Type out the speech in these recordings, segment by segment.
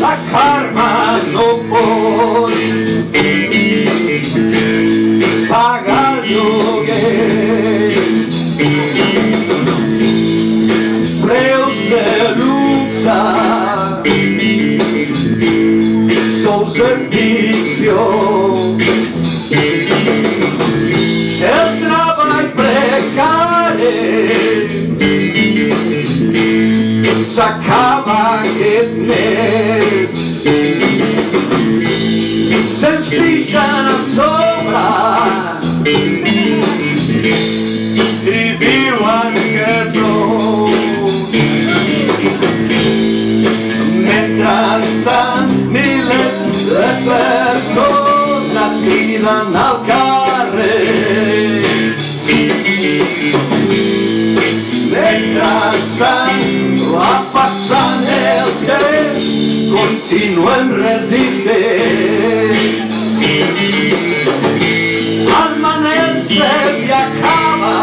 La karma no pot pagar el lloguer, preus de luxe, sous ficció, el treball precari s'acaba aquest mes, se'ns pixen a sobre i diuen que prou. Mentrestant, milers de persones criden al carrer. Mentrestant, va passant el temps, continuem resistent. El Manel Sèvia acaba,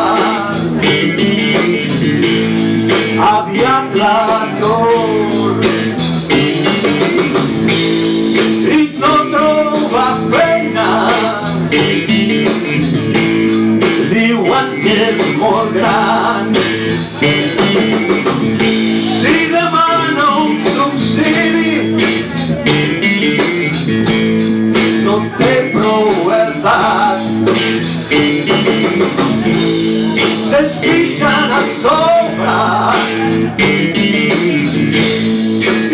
aviat l'atur, i no troba feina, diuen que és molt gran. Si demana un subsidi, no té prou edat. Se'ns pixen a sobre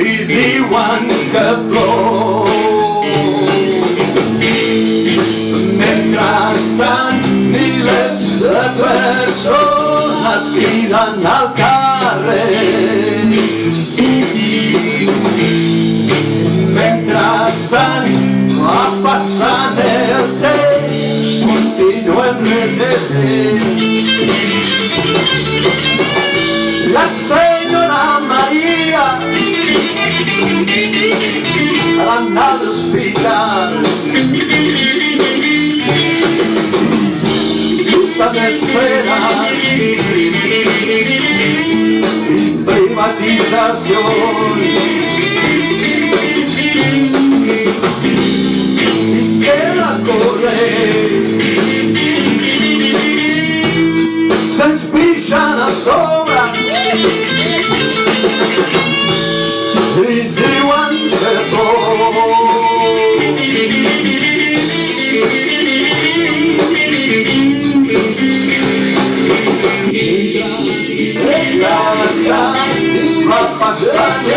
i diuen que plou. Mentrestant, milers de persones criden al carrer. Mentrestant, va passant el temps, continuem resistent. La senyora Maria ha d'anar a l'hospital. Justes esperes i privatitzacions, i queda corrent. Se'ns pixen a sobre i diuen que prou. Va passant